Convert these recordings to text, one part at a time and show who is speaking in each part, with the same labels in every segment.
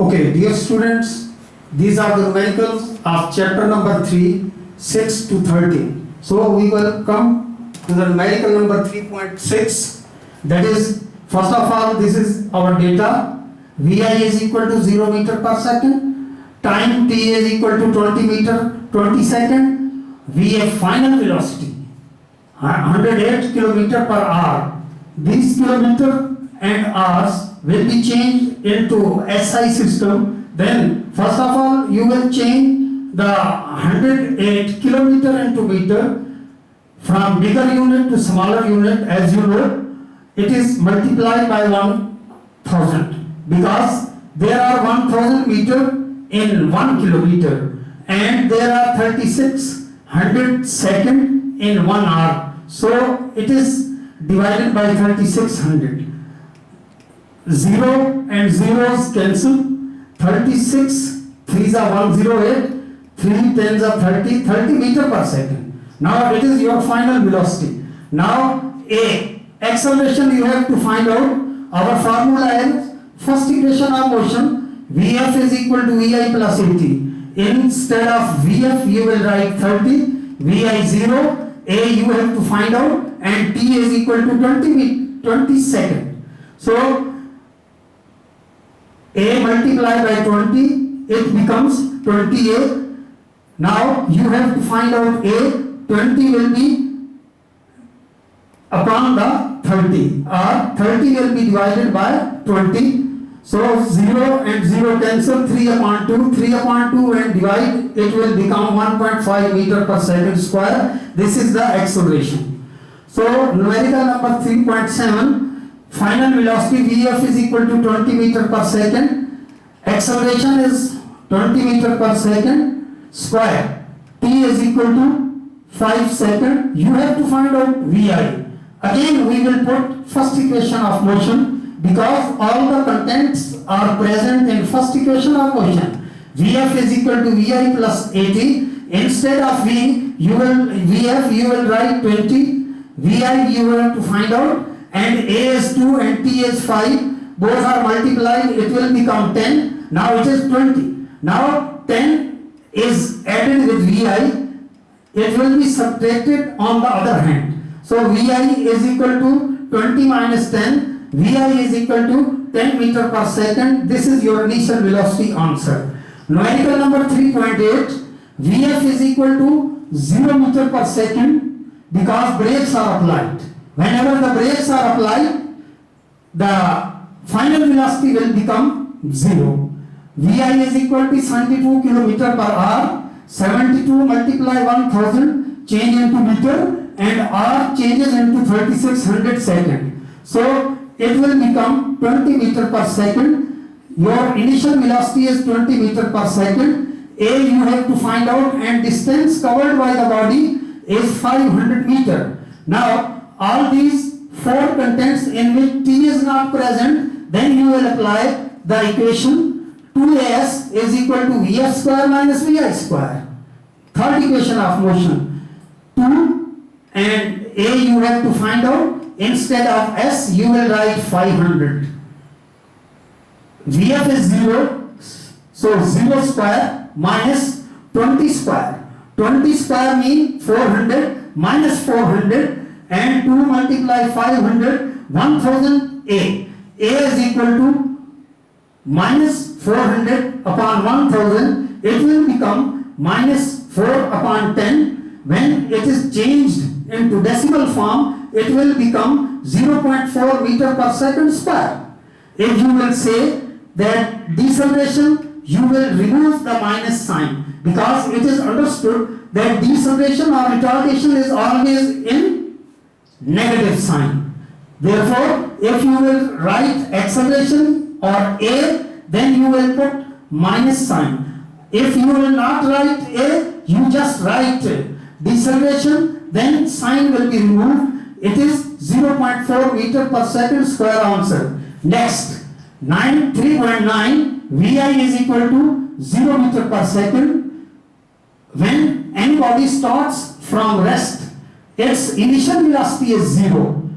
Speaker 1: Okay, dear students, these are the numericals of chapter number 3, 6 to 13. So we will come to the numerical number 3.6. That is, first of all, this is our data. Vi is equal to 0 meter per second. Time t is equal to 20 meter 20 second. Vf final velocity 108 kilometer per hour. These kilometer and hours will be changed into SI system. Then first of all you will change the 108 kilometer into meter from bigger unit to smaller unit. As you know, it is multiplied by 1000 because there are 1000 meter in 1 kilometer and there are 3600 second in 1 hour. So it is divided by 3600. 0 and zeros cancel. 36 3s are 108, 3 10s are 30, 30 meter per second. Now it is your final velocity. Now A, acceleration you have to find out. Our formula is first equation of motion, Vf is equal to Vi plus At. Instead of Vf you will write 30, Vi 0, A you have to find out, and T is equal to 20 second. So A multiplied by 20, it becomes 20A. Now you have to find out A, 20 will be upon the 30, or 30 will be divided by 20. So 0 and 0 cancel, 3 upon 2, 3 upon 2 and divide, it will become 1.5 meter per second square. This is the acceleration. So numerical number 3.7, final velocity Vf is equal to 20 meter per second. Acceleration is 20 meter per second square. T is equal to 5 second. You have to find out Vi. Again we will put first equation of motion because all the contents are present in first equation of motion. Vf is equal to Vi plus At. Instead of V, Vf you will write 20. Vi you will have to find out, and A is 2 and T is 5. Both are multiplied, it will become 10. Now it is 20. Now 10 is added with Vi. It will be subtracted on the other hand. So Vi is equal to 20 minus 10. Vi is equal to 10 meter per second. This is your initial velocity answer. Numerical number 3.8. Vf is equal to 0 meter per second because brakes are applied. Whenever the brakes are applied, the final velocity will become 0. Vi is equal to 72 kilometer per hour. 72 multiply 1000 change into meter, and R changes into 3600 second. So it will become 20 meter per second. Your initial velocity is 20 meter per second. A you have to find out, and distance covered by the body is 500 meter. Now all these four contents in which T is not present, then you will apply the equation 2as is equal to Vf square minus Vi square. Third equation of motion, 2 and A you have to find out. Instead of S you will write 500. Vf is 0, so 0 square minus 20 square. 20 square means 400 minus 400, and 2 multiply 500, 1000 A. A is equal to minus 400 upon 1000. It will become minus 4 upon 10. When it is changed into decimal form, it will become 0.4 meter per second square. If you will say that deceleration, you will remove the minus sign because it is understood that deceleration or retardation is always in negative sign. Therefore, if you will write acceleration or A, then you will put minus sign. If you will not write A, you just write deceleration, then sign will be removed. It is 0.4 meter per second square answer. Next, 3.9, Vi is equal to 0 meter per second. When any body starts from rest, its initial velocity is 0.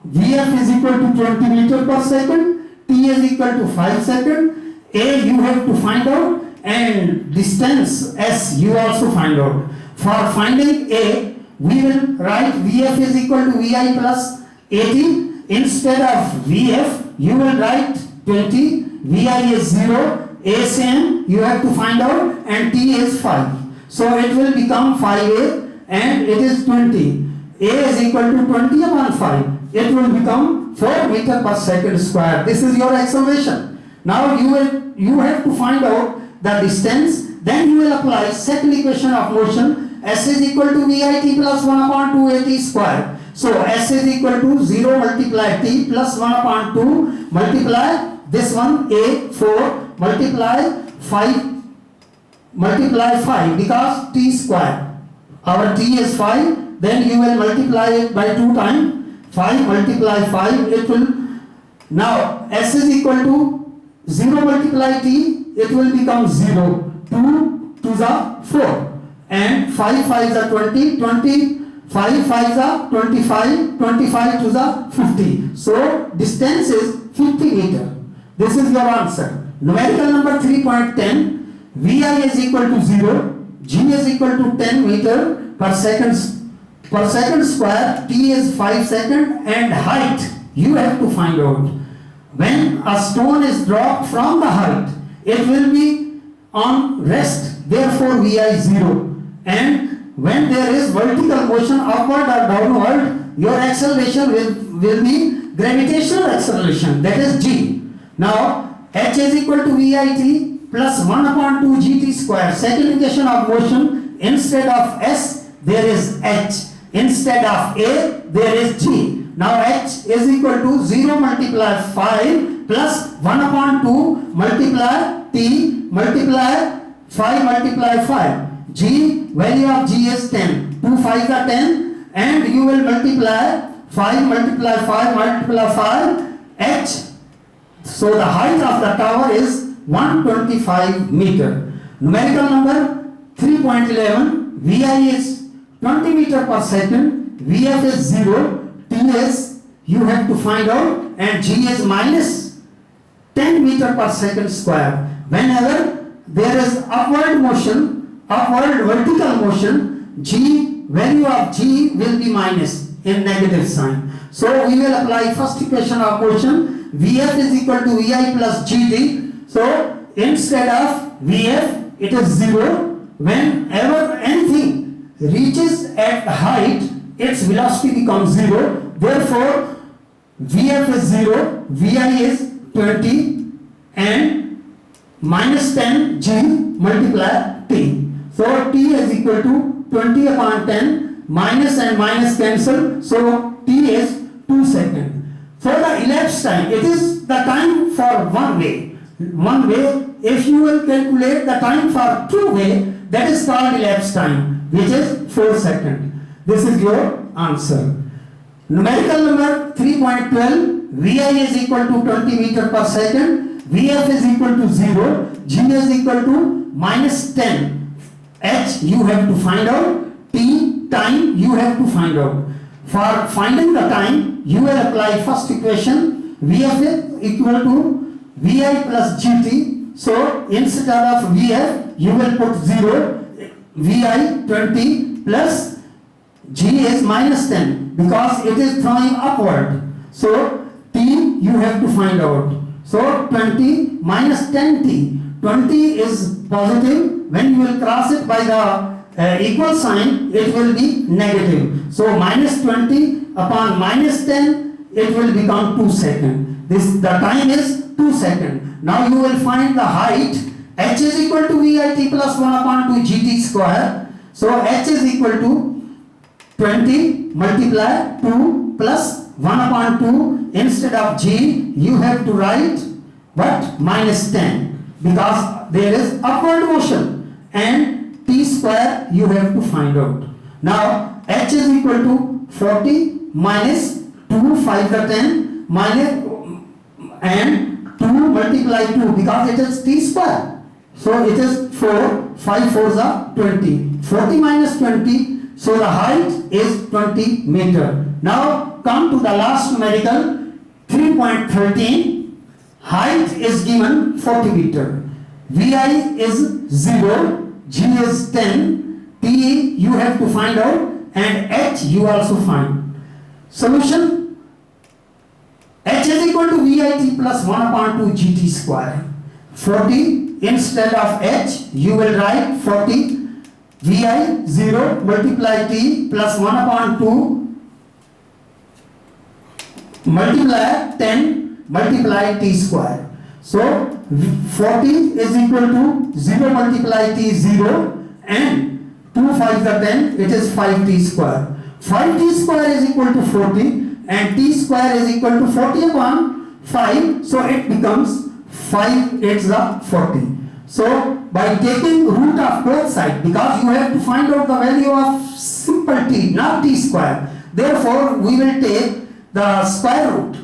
Speaker 1: Vf is equal to 20 meter per second, T is equal to 5 second. A you have to find out, and distance S you also find out. For finding A, we will write VF is equal to VI plus 80. Instead of VF, you will write 20. VI is 0. A same you have to find out, and T is 5. So it will become 5A, and it is 20. A is equal to 20 upon 5. It will become 4 meter per second square. This is your acceleration. Now you have to find out the distance. Then you will apply second equation of motion. S is equal to VIT plus 1 upon 2 AT square. So S is equal to 0 multiply T plus 1 upon 2 multiply this one A 4 multiply 5 because T square. Our T is 5. Then you will multiply it by 2 times. 5 multiply 5, it will, now S is equal to 0 multiply T, it will become 0. 2 to the 4, and 5 5 is 20, 25 5 is 25, 25 to the 50. So distance is 50 meter. This is your answer. Numerical number 3.10, VI is equal to 0, G is equal to 10 meter per second square, T is 5 seconds, and height you have to find out. When a stone is dropped from the height, it will be on rest, therefore VI 0. And when there is vertical motion upward or downward, your acceleration will be gravitational acceleration, that is G. Now H is equal to VIT plus 1 upon 2 GT square. Second equation of motion, instead of S there is H. Instead of A, there is G. Now H is equal to 0 multiply 5 plus 1 upon 2 multiply T multiply 5 multiply 5. G, value of G is 10. 2 5s are 10, and you will multiply 5 multiply 5 multiply 5 H. So the height of the tower is 125 meter. Numerical number 3.11, VI is 20 meter per second, VF is 0, T is you have to find out, and G is minus 10 meter per second square. Whenever there is upward motion, upward vertical motion, G, value of G will be minus in negative sign. So we will apply first equation of motion. VF is equal to VI plus GT. So instead of VF, it is 0. Whenever anything reaches at height, its velocity becomes 0. Therefore, VF is 0, VI is 20, and minus 10 G multiply T. So T is equal to 20 upon 10, minus and minus cancel, so T is 2 seconds. For the elapsed time, it is the time for one way. One way, if you will calculate the time for two way, that is called elapsed time, which is 4 seconds. This is your answer. Numerical number 3.12, VI is equal to 20 meter per second, VF is equal to 0, G is equal to minus 10. H you have to find out, T time you have to find out. For finding the time, you will apply first equation, VF is equal to VI plus GT. So instead of VF, you will put 0, VI 20 plus G is minus 10 because it is throwing upward. So T you have to find out. So 20 minus 10T. 20 is positive. When you will cross it by the equal sign, it will be negative. So minus 20 upon minus 10, it will become 2 seconds. The time is 2 seconds. Now you will find the height. H is equal to VIT plus 1 upon 2 GT square. So H is equal to 20 multiply 2 plus 1 upon 2. Instead of G, you have to write what? Minus 10, because there is upward motion, and T square you have to find out. Now H is equal to 40 minus 2, 5 the 10 minus, and 2 multiply 2 because it is T square. So it is 4, 5 4s are 20. 40 minus 20, so the height is 20 meter. Now come to the last numerical 3.13. height is given 40 meter. Vi is 0, G is 10, T you have to find out, and H you also find. Solution: H is equal to VIT plus 1 upon 2 GT square. 40 instead of H you will write 40 Vi 0 multiply T plus 1 upon 2 multiply 10 multiply T square. So 40 is equal to 0 multiply T 0 and 2 5 are 10, it is 5T square. 5T square is equal to 40 and T square is equal to 40 upon 5, so it becomes 5 8 the 40. So by taking root of both sides, because you have to find out the value of simple T, not T square, therefore we will take the square root.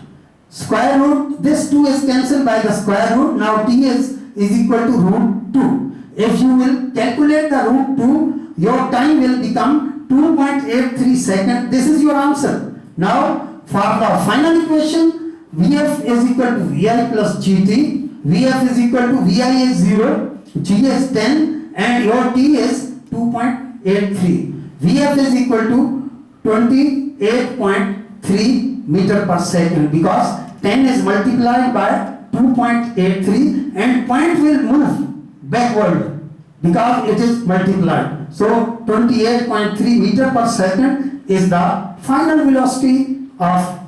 Speaker 1: Square root, this 2 is cancelled by the square root. Now T is equal to root 2. If you will calculate the root 2, your time will become 2.83 seconds. This is your answer. Now for the final equation, Vf is equal to Vi plus Gt. Vf is equal to Vi is 0, G is 10 and your T is 2.83. Vf is equal to 28.3 meter per second, because 10 is multiplied by 2.83 and point will move backward because it is multiplied. So 28.3 meter per second is the final velocity of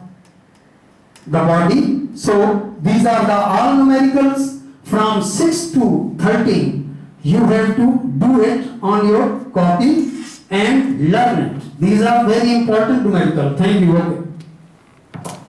Speaker 1: the body. So these are the all numericals from 6 to 13. You have to do it on your copy and learn it. These are very important numerical. Thank you. Okay.